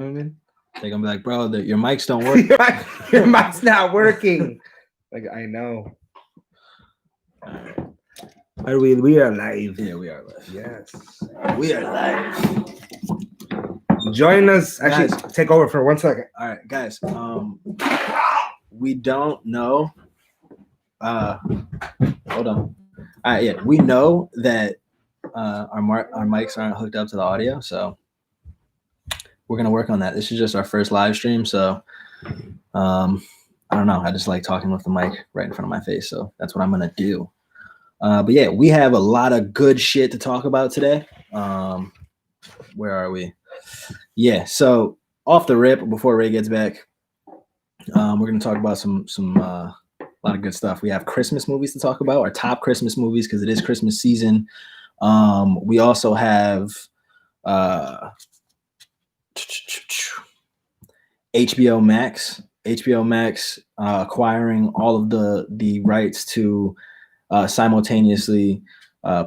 know what I mean? They're gonna be like, bro, your mics don't work. Your mic's not working. Like, I know. All right. We are live. Yeah, we are live. Yes. We are live. Join us. Actually, Guys. take over for 1 second. All right, guys. We don't know. Hold on. All right, yeah, we know that our mics aren't hooked up to the audio, so we're gonna work on that. This is just our first live stream, so I don't know. I just like talking with the mic right in front of my face, so that's what I'm gonna do. But yeah, we have a lot of good shit to talk about today. Where are we? Yeah, so off the rip, before Ray gets back, we're gonna talk about some a lot of good stuff. We have Christmas movies to talk about, our top Christmas movies, because it is Christmas season. We also have HBO Max. HBO Max acquiring all of the rights to simultaneously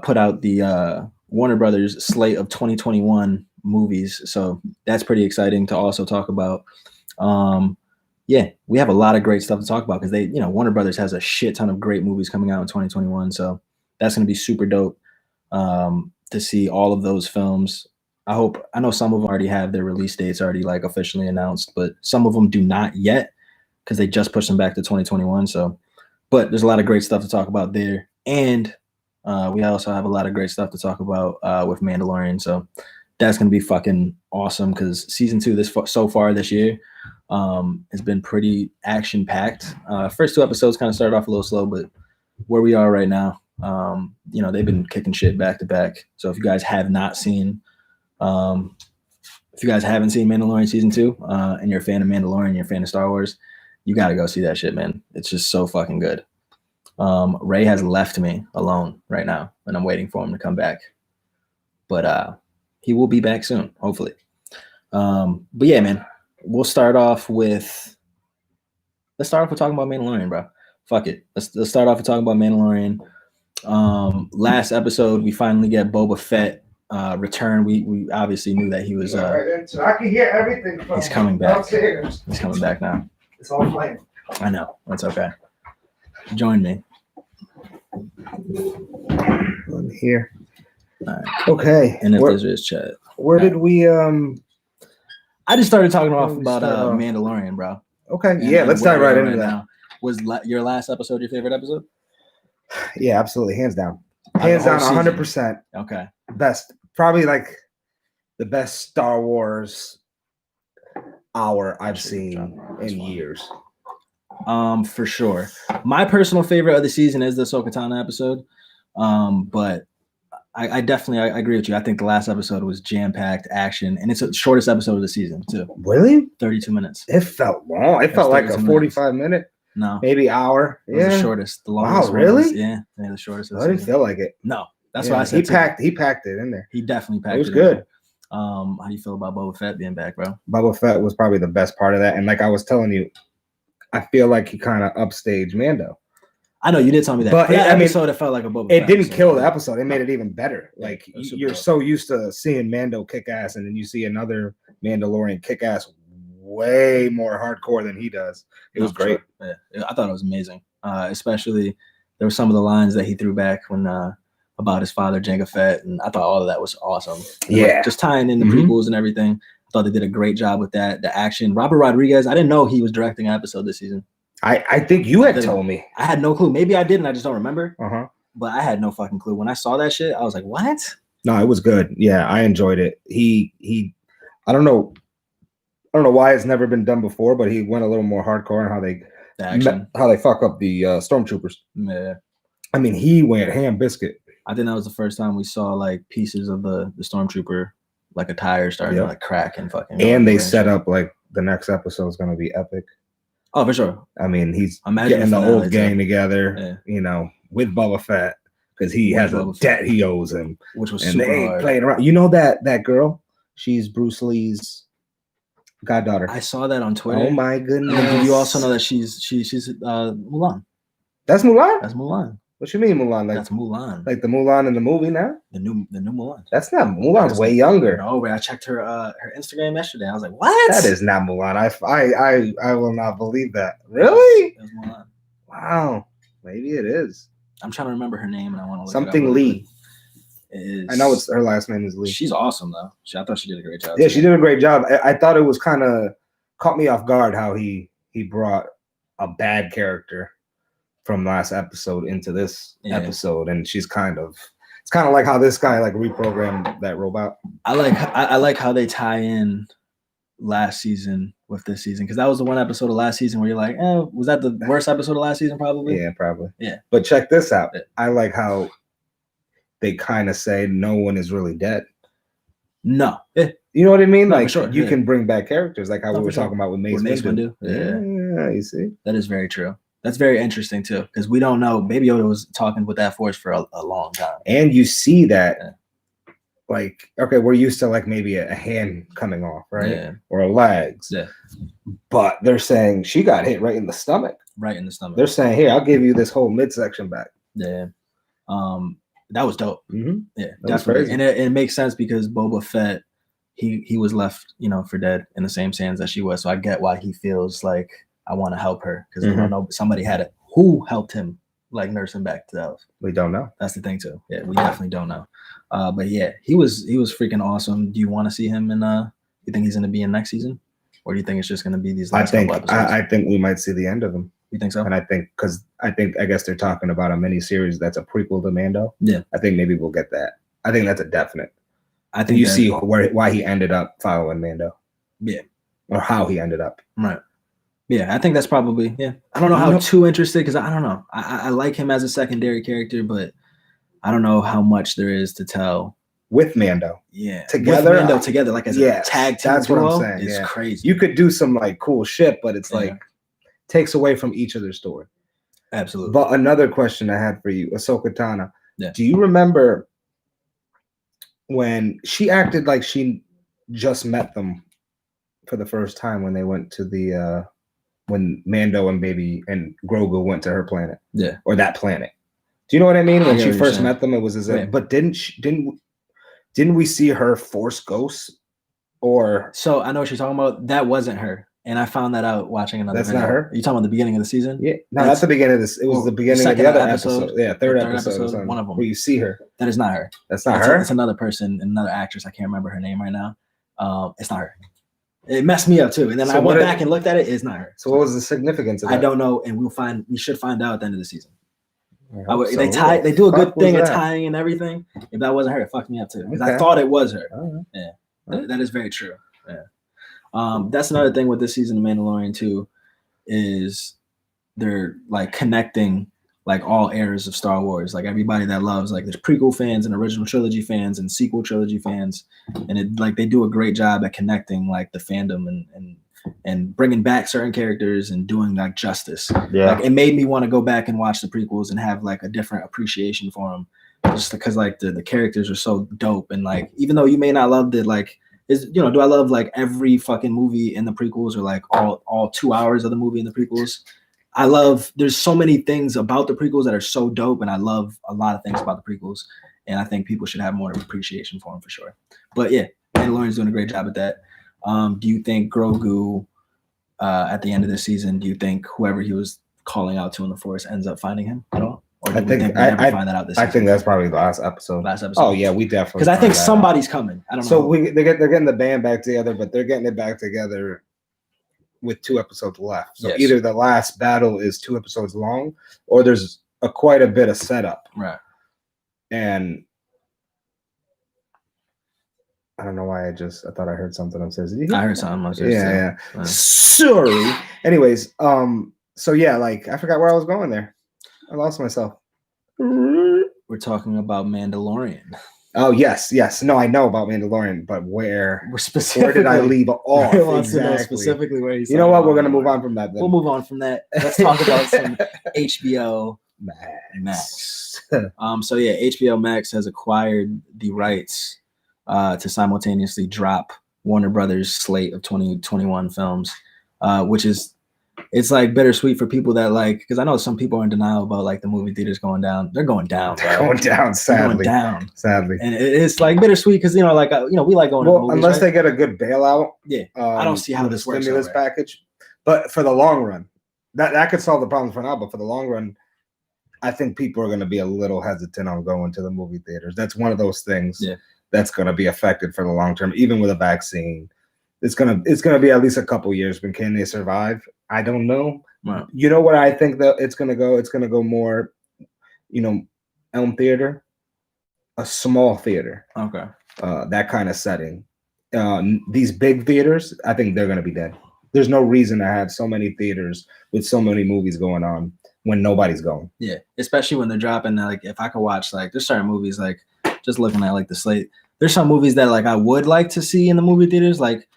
put out the Warner Brothers slate of 2021 movies. So that's pretty exciting to also talk about. Yeah, we have a lot of great stuff to talk about because Warner Brothers has a shit ton of great movies coming out in 2021. So that's going to be super dope to see all of those films. I know some of them already have their release dates already like officially announced, but some of them do not yet because they just pushed them back to 2021. So, but there's a lot of great stuff to talk about there. And we also have a lot of great stuff to talk about with Mandalorian. So that's going to be fucking awesome because season 2 so far this year has been pretty action packed. First 2 episodes kind of started off a little slow, but where we are right now, they've been kicking shit back to back. So if you guys have not seen, if you guys haven't seen Mandalorian season 2 and you're a fan of Mandalorian, you're a fan of Star Wars, you got to go see that shit, man. It's just so fucking good. Ray has left me alone right now and I'm waiting for him to come back, but he will be back soon, hopefully. But yeah, man, let's start off with talking about Mandalorian, bro. Fuck it. Let's start off with talking about Mandalorian. Last episode, we finally get Boba Fett return. We obviously knew that he was. I can hear everything. He's coming back. Downstairs. He's coming back now. It's all playing. I know. That's okay. Join me. I'm here. All right. Okay. And if there's his chat. Where did we? I just started talking off about Mandalorian, bro. Okay. Yeah, let's dive right into that. Now. Was your last episode your favorite episode? Yeah, absolutely. Hands down. Hands down, 100%. Okay. Best. Probably like the best Star Wars hour I've seen in years. For sure. My personal favorite of the season is the Ahsoka Tano episode. But I definitely agree with you. I think the last episode was jam-packed action, and it's the shortest episode of the season too. Really? 32 minutes. It felt long. It felt like a 45-minute. No, maybe hour. It was the shortest. The longest. Wow, really? Yeah, the shortest. I didn't feel like it. No, that's why I said he packed it in there. He definitely packed it. It was good. How do you feel about Boba Fett being back, bro? Boba Fett was probably the best part of that, and like I was telling you, I feel like he kind of upstaged Mando. I know you did tell me that, but that episode it felt like a Boba Fett. It didn't kill the episode. It made it even better. Like you're so used to seeing Mando kick ass, and then you see another Mandalorian kick ass way more hardcore than he does. It was great. Sure. Yeah, I thought it was amazing. Especially there were some of the lines that he threw back when about his father Jango Fett, and I thought all of that was awesome. And yeah, just tying in the prequels and everything. I thought they did a great job with that. The action. Robert Rodriguez. I didn't know he was directing an episode this season. I think you had told me. I had no clue. Maybe I didn't. I just don't remember. But I had no fucking clue. When I saw that shit, I was like, what? No, it was good. Yeah, I enjoyed it. He I don't know why it's never been done before, but he went a little more hardcore on how they fuck up the stormtroopers. Yeah. I mean, he went ham biscuit. I think that was the first time we saw like pieces of the stormtrooper, like a tire starting to like crack and fucking. And they set up like the next episode is going to be epic. Oh, for sure. I mean, he's getting the old gang together, with Boba Fett because he has a debt he owes him, which was and super they ain't hard. Playing around. You know that girl? She's Bruce Lee's goddaughter. I saw that on Twitter. Oh my goodness! And did you also know that she's Mulan? That's Mulan. That's Mulan. What you mean Mulan? That's Mulan. Like the Mulan in the movie now? The new Mulan. That's not Mulan's way younger. No, but I checked her Instagram yesterday. I was like, what? That is not Mulan. I will not believe that. Really? It was Mulan. Wow. Maybe it is. I'm trying to remember her name, and I want to look something it up. Lee. I know it's her last name is Lee. She's awesome though. I thought she did a great job. Yeah, she did a great job. I thought it was kind of caught me off guard how he brought a bad character from last episode into this episode, and it's kind of like how this guy like reprogrammed that robot. I like how they tie in last season with this season, because that was the one episode of last season where you're like, was that the worst episode of last season? Probably. Yeah, probably. Yeah. But check this out. I like how they kind of say no one is really dead. No. You know what I mean? No, like sure, you can bring back characters, like how we were talking about with Mace Windu. Yeah, you see? That is very true. That's very interesting too, because we don't know. Baby Yoda was talking with that force for a long time. And you see that, like, okay, we're used to like maybe a hand coming off, right? Yeah. Or a legs. Yeah. But they're saying she got hit right in the stomach. Right in the stomach. They're saying, hey, I'll give you this whole midsection back. Yeah. That was dope. Mm-hmm. Yeah, definitely. And it makes sense because Boba Fett, he was left, for dead in the same sands that she was. So I get why he feels like I want to help her, because we don't know somebody had it. Who helped him, like nurse him back to health? We don't know. That's the thing too. Yeah, we definitely don't know. But yeah, he was freaking awesome. Do you want to see him in? You think he's going to be in next season, or do you think it's just going to be these last couple episodes? I think we might see the end of him. You think so? And I guess they're talking about a mini series that's a prequel to Mando. Yeah, I think maybe we'll get that. I think that's a definite. I think you see why he ended up following Mando. Yeah, or how he ended up. Right. Yeah, I think that's probably, I don't know how too interested, because I don't know. I like him as a secondary character, but I don't know how much there is to tell. With Mando. Yeah. Together. With Mando together, like as a tag team. That's what I'm saying. It's crazy. You could do some like cool shit, but it's like takes away from each other's story. Absolutely. But another question I had for you, Ahsoka Tano. Yeah. Do you remember when she acted like she just met them for the first time when they went to the when Mando and Baby and Grogu went to her planet? Yeah. Or that planet. Do you know what I mean? When she first met them, it was as if, but didn't we see her Force ghosts? Or so I know what you're talking about. That wasn't her. And I found that out watching another video. Not her? Are you talking about the beginning of the season? Yeah. No, that's the beginning of this. It was the beginning of the other episode. Yeah, third episode. One of them. Where you see her. That is not her. That's not her? It's another person, another actress. I can't remember her name right now. It's not her. It messed me up too. And then I went back and looked at it. It's not her. So what was the significance of that? I don't know. And we should find out at the end of the season. They do a good thing of tying and everything. If that wasn't her, it fucked me up too. Because I thought it was her. Yeah. That is very true. Yeah. That's another thing with this season of Mandalorian too, is they're like connecting like all eras of Star Wars. Like everybody that loves, like there's prequel fans and original trilogy fans and sequel trilogy fans, and it like they do a great job at connecting like the fandom and bringing back certain characters and doing like justice. Yeah, like it made me want to go back and watch the prequels and have like a different appreciation for them, just because like the characters are so dope. And like even though you may not love the like. Do I love like every fucking movie in the prequels or like all 2 hours of the movie in the prequels? There's so many things about the prequels that are so dope, and I love a lot of things about the prequels, and I think people should have more appreciation for them for sure. But yeah, Mandalorian's doing a great job at that. Do you think Grogu at the end of the season, do you think whoever he was calling out to in the Force ends up finding him at all? Or do we never find that out this season? I think that's probably the last episode. Oh yeah, we definitely. Because I think somebody's coming. I don't know. So they're getting the band back together, but they're getting it back together with 2 episodes left. So either the last battle is 2 episodes long, or there's quite a bit of setup. Right. And I don't know why I thought I heard something upstairs. Did you hear? I heard something. Yeah. Sorry. Anyways, so yeah, like I forgot where I was going there. I lost myself. We're talking about Mandalorian. Oh yes. No, I know about Mandalorian, but where did I leave off? Exactly. Specifically where he's. You know what? We're gonna move on from that. Then. We'll move on from that. Let's talk about some HBO Max. So yeah, HBO Max has acquired the rights to simultaneously drop Warner Brothers' slate of 2021 films, which is it's like bittersweet for people that like, because I know some people are in denial about like the movie theaters going down. They're going down. They're going down. Sadly, sadly, and it's like bittersweet because we like going. To movies, unless right? they get a good bailout. Yeah, I don't see how this works. Stimulus package, but for the long run, that could solve the problem for now. But for the long run, I think people are going to be a little hesitant on going to the movie theaters. That's one of those things that's going to be affected for the long term, even with a vaccine. It's gonna be at least a couple years. But can they survive? I don't know. Right. You know what I think that it's gonna go? It's gonna go more, Elm Theater, a small theater. Okay. That kind of setting. These big theaters, I think they're gonna be dead. There's no reason to have so many theaters with so many movies going on when nobody's going. Yeah, especially when they're dropping. Like, if I could watch, like, there's certain movies, like, just looking at like the slate. There's some movies that like I would like to see in the movie theaters, like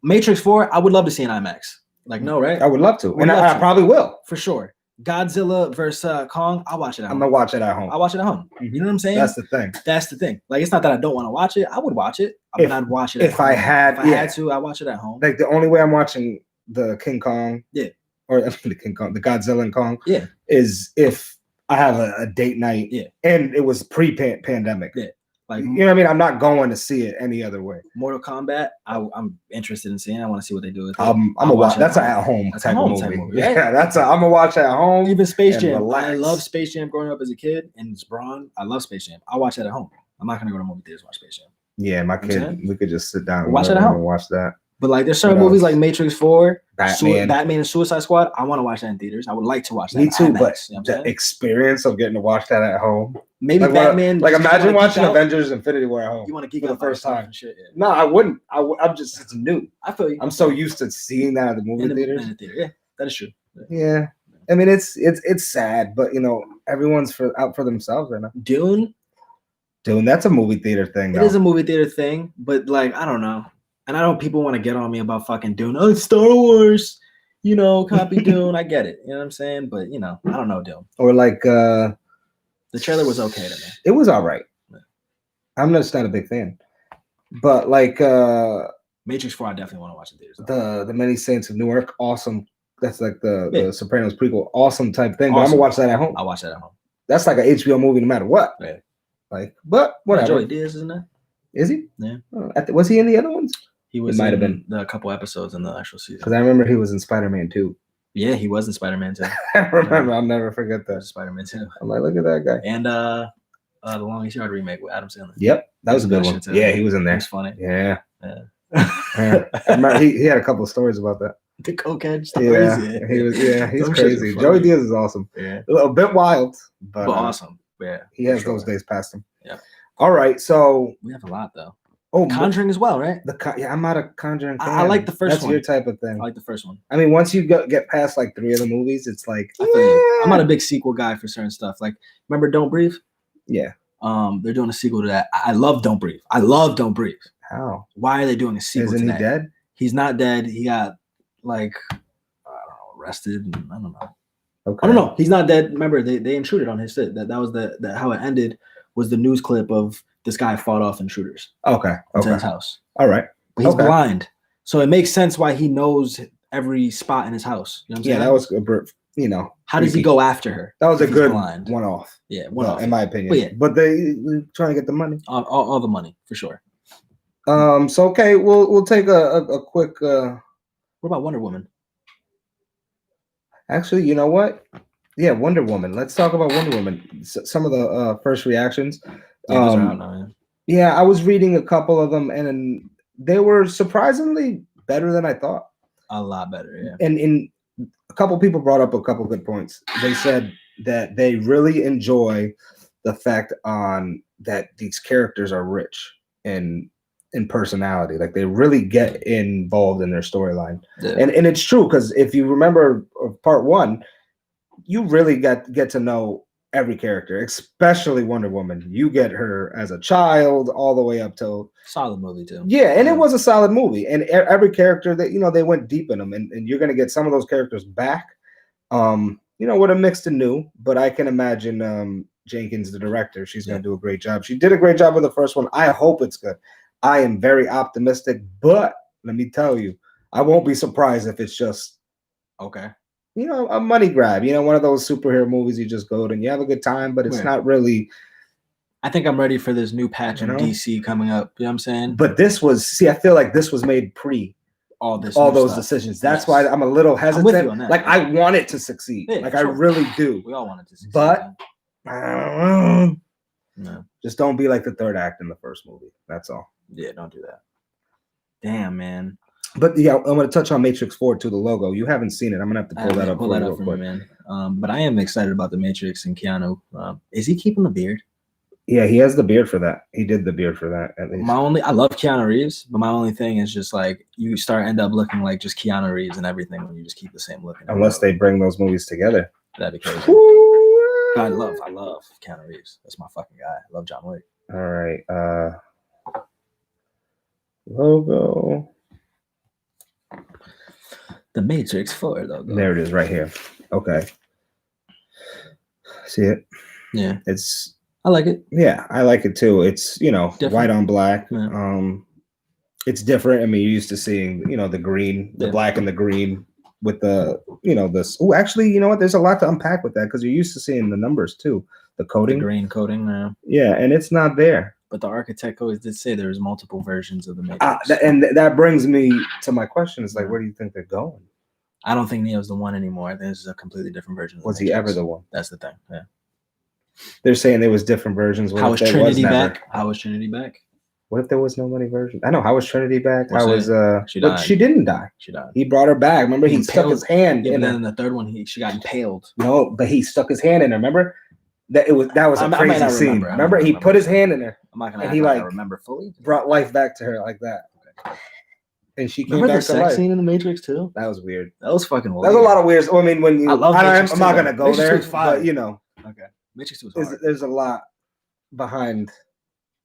Matrix 4. I would love to see in IMAX. Like, no, right? I would love to, and I probably will for sure. Godzilla versus Kong. I'll watch it at home. I'm gonna watch it at home. I'll watch it at home. You know what I'm saying? That's the thing. That's the thing. Like, it's not that I don't want to watch it. I would watch it. I'd watch it. If I had to, I'd watch it at home. Like, the only way I'm watching the King Kong, or the King Kong, the Godzilla and Kong, is if I have a date night, and it was pre-pandemic, Like, you know what I mean? I'm not going to see it any other way. Mortal Kombat, I'm interested in seeing. I want to see what they do with it. I'm gonna watch. That's an at-home type of movie. Right? Yeah, I'm gonna watch at home. Even Space Jam. I love Space Jam growing up as a kid, and it's Braun. I love Space Jam. I'll watch that at home. I'm not gonna go to movie theaters to watch Space Jam. Yeah, my kid, we could just sit down and watch it at home and watch that. But like, there's certain movies like Matrix 4, Batman and Suicide Squad. I want to watch that in theaters. I would like to watch that. Me too, IMAX, but you know the experience of getting to watch that at home. Maybe like Batman. Like, imagine watching Avengers Infinity War at home. You want to geek for the out first time. And shit, No, I wouldn't. I'm just, it's new. I feel you. I'm so used to seeing that at the movie theaters. Yeah, that is true. Yeah. I mean, it's sad, but everyone's out for themselves right now. Dune, that's a movie theater thing. It is a movie theater thing, but like, I don't know. And I know people want to get on me about fucking Dune. Oh, it's Star Wars, copy Dune. I get it. You know what I'm saying? But, I don't know Dune. Or like, the trailer was okay to me. It was all right. Yeah. I'm just not a big fan. But like, Matrix 4, I definitely want to watch in theaters. The Many Saints of Newark, awesome. That's like the Sopranos prequel, awesome type thing. Awesome. But I'm gonna watch that at home. I'll watch that at home. That's like an HBO movie, no matter what. Yeah. Like, but whatever. Joey Diaz, isn't it? Is he? Yeah. Was he in the other ones? He was. Might have been the couple episodes in the actual season. Because I remember he was in Spider-Man 2. Yeah, he was in Spider-Man 2. I remember. I'll never forget that. Spider-Man 2. I'm like, look at that guy. And the Longest Yard remake with Adam Sandler. Yep, that was a good one. Too. Yeah, he was in there. It was funny. Yeah. I remember he had a couple of stories about that. The cokehead stories. Yeah, he's crazy. Joey Diaz is awesome. Yeah, a bit wild, but awesome. Yeah, he has those days past him. Yeah. All right, so we have a lot though. Oh, Conjuring as well, right? I'm not a Conjuring fan. I like the first one. That's your type of thing. I like the first one. I mean, once you get past like 3 of the movies, it's like I'm not a big sequel guy for certain stuff. Like, remember Don't Breathe? Yeah. They're doing a sequel to that. I love Don't Breathe. I love Don't Breathe. How? Why are they doing a sequel? Isn't to he that? dead? He's not dead. He got like, I don't know, arrested. And I don't know. Okay. I don't know. He's not dead. Remember, they intruded on his shit. That was the how it ended. Was the news clip of this guy fought off intruders. Okay. Into his house. All right. But he's blind, so it makes sense why he knows every spot in his house. You know what I'm saying? That was How does he go after her? That was a good one-off. Yeah, one-off in my opinion. But they trying to get the money. All the money for sure. So okay, we'll take a quick. What about Wonder Woman? Actually, you know what? Yeah, Wonder Woman. Let's talk about Wonder Woman. Some of the first reactions. Yeah, I was reading a couple of them, and they were surprisingly better than I thought. A lot better, yeah. And a couple people brought up a couple good points. They said that they really enjoy the fact that these characters are rich in personality. Like, they really get involved in their storyline. Yeah. And it's true, because if you remember part 1, you really get to know every character, especially Wonder Woman. You get her as a child all the way up to solid movie too. Yeah, and it was a solid movie. And every character that they went deep in them, and you're gonna get some of those characters back. With a mix to new, but I can imagine Jenkins, the director, she's gonna do a great job. She did a great job with the first one. I hope it's good. I am very optimistic, but let me tell you, I won't be surprised if it's just Okay. You know, a money grab. You know, one of those superhero movies you just go to and you have a good time, but it's not really. I think I'm ready for this new patch of DC coming up. You know what I'm saying? But this was, I feel like this was made pre all those decisions. That's why I'm a little hesitant. I'm with you on that, like, I want it to succeed. Yeah, like, I really do. We all want it to succeed. But no. Just don't be like the third act in the first movie. That's all. Yeah, don't do that. Damn, man. But yeah, I'm going to touch on Matrix 4 to the logo. You haven't seen it. I'm going to have to pull that up for me, man. But I am excited about the Matrix and Keanu. Is he keeping the beard? Yeah, he has the beard for that. He did the beard for that, at least. I love Keanu Reeves, but my only thing is just like you end up looking like just Keanu Reeves and everything when you just keep the same look. Unless they bring those movies together. That'd be crazy. I love Keanu Reeves. That's my fucking guy. I love John Wick. All right. Logo. The Matrix 4 logo. There it is right here. Okay. See it? Yeah. I like it. Yeah, I like it too. It's, different. White on black. Yeah. It's different. I mean, you're used to seeing, the green, the black and the green with the, this. Oh, actually, you know what? There's a lot to unpack with that because you're used to seeing the numbers too. The coding. The green coding. Yeah, and it's not there. But the architect always did say there's multiple versions of the Matrix. And that brings me to my question. It's like, where do you think they're going? I don't think Neo's the one anymore. There's a completely different version of the Was he ever the one? That's the thing. Yeah. They're saying there was different versions. How was Trinity back? How was Trinity back? What if there was no money version? I know. How was Trinity back? She died. She didn't die. She died. He brought her back. Remember, he stuck his hand in. And then in the third one, she got impaled. No, but he stuck his hand in her. Remember? That was a crazy scene. Remember, he put his hand in there. I'm not gonna. And he I remember fully. Brought life back to her like that. Okay. And she came remember back the to life. Scene in the Matrix too. That was weird. That was fucking weird. That was a lot of weird. I mean, when you, I'm not gonna go Matrix there, but Okay. Matrix was hard. There's a lot behind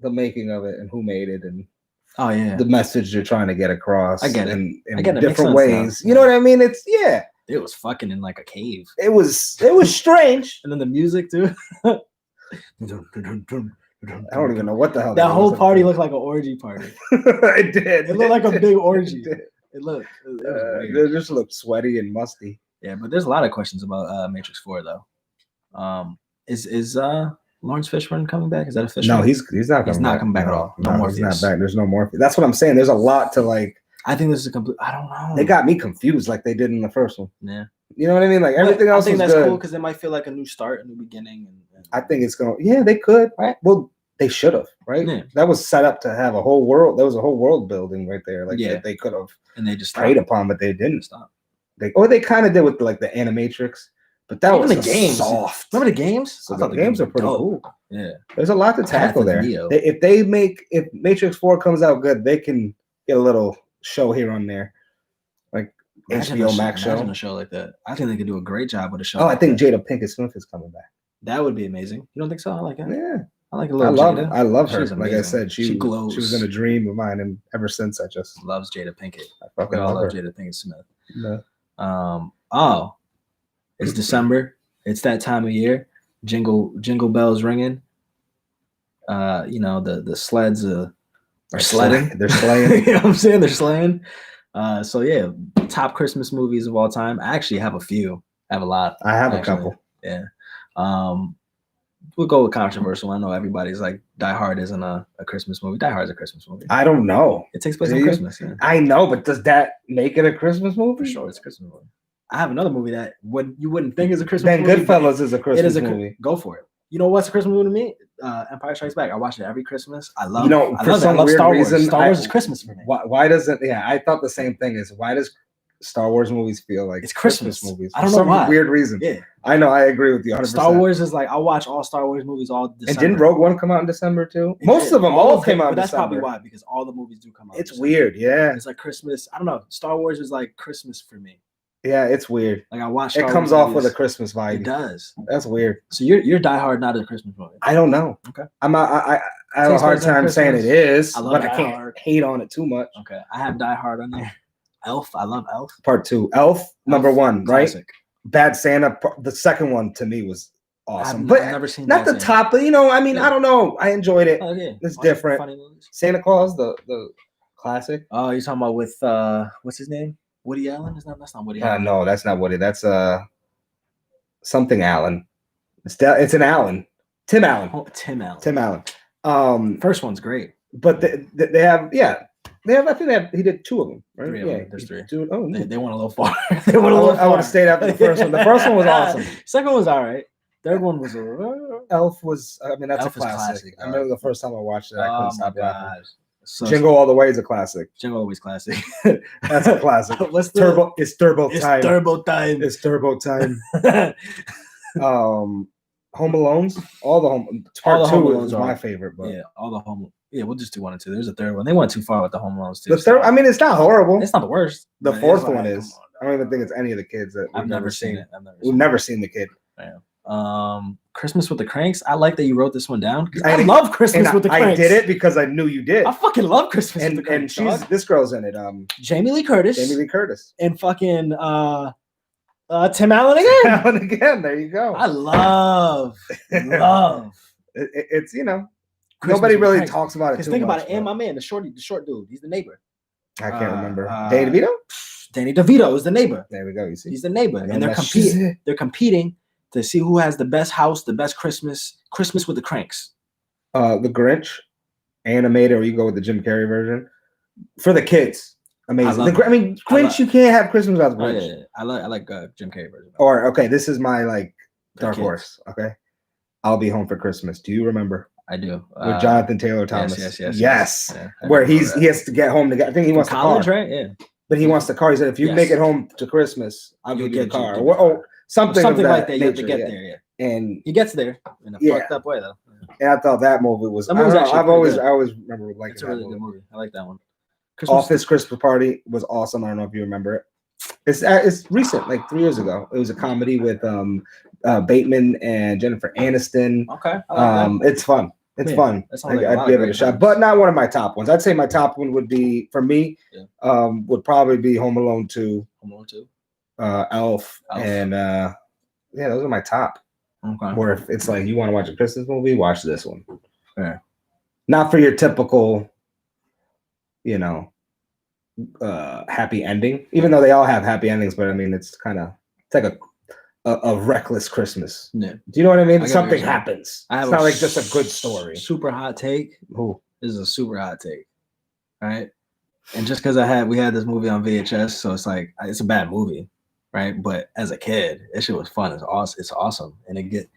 the making of it and who made it and the message you're trying to get across. I get it. In different ways. You know what I mean? It's It was fucking in like a cave. It was strange. And then the music too. I don't even know what the hell that whole party looked like an orgy party. It did. It looked like a big orgy. It looked. It just looked sweaty and musty. Yeah, but there's a lot of questions about Matrix 4 though. Is Lawrence Fishburne coming back? Is that official? No, he's not coming back. He's not coming back at all. No, Morpheus. He's not back. There's no Morpheus. That's what I'm saying. There's a lot to like. I think this is a complete. I don't know. They got me confused like they did in the first one. Yeah. You know what I mean? Like everything else. I think that's good. cool because it might feel like a new start, a new beginning. And I think it's going. Yeah, they could. Right. Well, they should have. Right. Yeah. That was set up to have a whole world. There was a whole world building right there. Like that they could have. And they just preyed upon, but they didn't stop. They kind of did with like the Animatrix. But that was the games. Soft. Remember the games? So I thought the games are pretty cool. Yeah. There's a lot to tackle there. If Matrix 4 comes out good, they can get a little show here on there. Like HBO Max show. Imagine a show like that. I think they could do a great job with a show. Oh, I think Jada Pinkett Smith is coming back. That would be amazing. You don't think so? I like it. Yeah. I like a little Jada. I love her. Like I said, she glows. She was in a dream of mine, and ever since I just loves Jada Pinkett. I fucking love Jada Pinkett Smith. No. It's December. It's that time of year. Jingle bells ringing. The sleds are sledding. They're slaying. You know what I'm saying? They're slaying. So yeah, top Christmas movies of all time. I actually have a few. I have a lot. I have a couple. Yeah. We'll go with controversial. I know everybody's like Die Hard isn't a Christmas movie. Die Hard is a Christmas movie. I don't know. It takes place on Christmas. Yeah. I know, but does that make it a Christmas movie? For sure, it's a Christmas movie. I have another movie that you wouldn't think is a Christmas movie. Then Goodfellas is a Christmas movie. Go for it. You know what's a Christmas movie to me? Empire Strikes Back. I watch it every Christmas. I love. For some weird Star reason, Wars. Star Wars is Christmas for me. Why does it? Yeah, I thought the same thing. Why does Star Wars movies feel like it's Christmas movies? I don't know why. Weird reason. Yeah, I know. I agree with you 100%. Star Wars is like I watch all Star Wars movies all December. And didn't Rogue One come out in December too? Most of them all came out in December. That's probably why, because all the movies do come out. It's weird. Yeah, it's like Christmas. I don't know. Star Wars is like Christmas for me. Yeah, it's weird. Like I watch. It comes off with a Christmas vibe. It does. That's weird. So you're Die Hard, not a Christmas movie. I don't know. Okay. I have a hard time saying it is, but I can't hate on it too much. Okay. I have Die Hard on there. Elf. I love Elf. Part 2. Elf number 1, right? Classic. Bad Santa. The second one to me was awesome, I've never seen. Not the top, but I don't know. I enjoyed it. Oh, yeah. It's different. Santa Claus, the classic. Oh, you're talking about with what's his name? Woody Allen? That's not Woody Allen. No, that's not Woody. That's something Allen. It's an Allen. Tim Allen. Oh, Tim Allen. Tim Allen. First one's great. But they have, I think he did 2 of them, right? Three of them. There's 3. They went a little far. I would have stayed after the first one. The first one was awesome. Second one was all right. Third one was Elf was, I mean, that's Elf a classic. I remember the first time I watched it, I couldn't stop laughing. So, Jingle All the Way is a classic. Jingle All the Way is classic. That's a classic. What's Turbo? It's Turbo Time. It's Turbo Time. It's Turbo Time. Home Alones. All the Part 2 is my favorite. But yeah, all the Home. Yeah, we'll just do 1 and 2. There's a third one. They went too far with the Home Alones too. The third, I mean, it's not horrible. It's not the worst. The fourth one is. I don't even think it's any of the kids that I've never seen it. We've never seen the kid. Yeah. Christmas with the Cranks. I like that you wrote this one down. I love Christmas with the Cranks. I did it because I knew you did. I fucking love Christmas with the Cranks. And this girl's in it. Jamie Lee Curtis. And fucking Tim Allen again. Tim Allen again. There you go. I love. It's nobody really talks about it. Because think about it. And my man, the short dude. He's the neighbor. I can't remember. Danny DeVito. Danny DeVito is the neighbor. There we go. You see, he's the neighbor, and they're competing. They're competing to see who has the best house, the best Christmas with the Cranks. The Grinch, animated, or you go with the Jim Carrey version for the kids. Amazing. I mean, Grinch, you can't have Christmas without the Grinch. Yeah. I like Jim Carrey version. Or okay, this is my dark horse. Okay, I'll Be Home for Christmas. Do you remember? I do. With Jonathan Taylor Thomas. Yes. Yeah, where he has to get home to get. I think he wants college, the car. Right? Yeah. But he wants the car. He said, if you make it home to Christmas, I'll give you a car. Or something like that. You have to get there. Yeah. And he gets there in a fucked up way, though. And I thought that movie was. I always remember liking. It's a really good movie. I like that one. Office Christmas Party was awesome. I don't know if you remember it. It's recent, like 3 years ago. It was a comedy with Bateman and Jennifer Aniston. Okay. It's fun. It's fun. I'd give it a shot, but not one of my top ones. I'd say my top one would be, for me, would probably be Home Alone 2. Home Alone 2. Elf. And those are my top. Okay. Or if it's like you want to watch a Christmas movie, watch this one. Yeah. Not for your typical, happy ending. Even though they all have happy endings, but I mean, it's like a reckless Christmas. Yeah. Do you know what I mean? Something happens. It's not like just a good story. Super hot take. Who? This is a super hot take. Right? And just because we had this movie on VHS, so it's like it's a bad movie, right? But as a kid, that shit was fun. It's awesome. And it get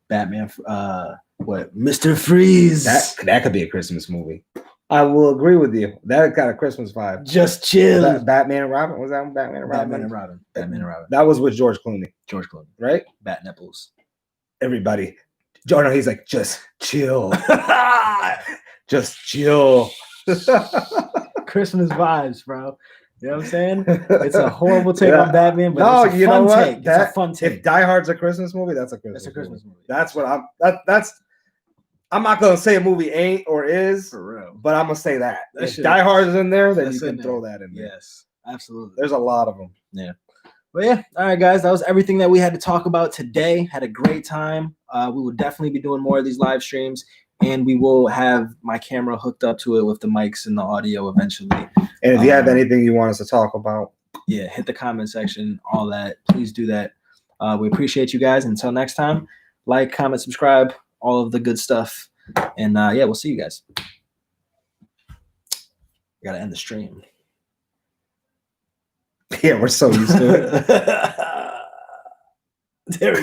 Batman Mr. Freeze. That could be a Christmas movie. I will agree with you. That got a Christmas vibe. Just chill. Batman and Robin? Was that Batman and Robin? Batman and Robin. That was with George Clooney. Right? Bat nipples. Everybody. No, he's like, just chill. Just chill. Christmas vibes, bro. You know what I'm saying? It's a horrible take on Batman, but it's a fun take. It's a fun take. If Die Hard's a Christmas movie, that's a Christmas movie. That's what I'm not gonna say a movie ain't or is, for real, but I'm gonna say that. If Die Hard is in there, then you can throw that in there. Yes, absolutely. There's a lot of them. Yeah. Well, yeah. All right, guys. That was everything that we had to talk about today. Had a great time. We will definitely be doing more of these live streams, and we will have my camera hooked up to it with the mics and the audio eventually. And if you have anything you want us to talk about, hit the comment section. All that. Please do that. We appreciate you guys. Until next time, like, comment, subscribe. All of the good stuff. And we'll see you guys. Gotta end the stream. Yeah, we're so used to it. There we go.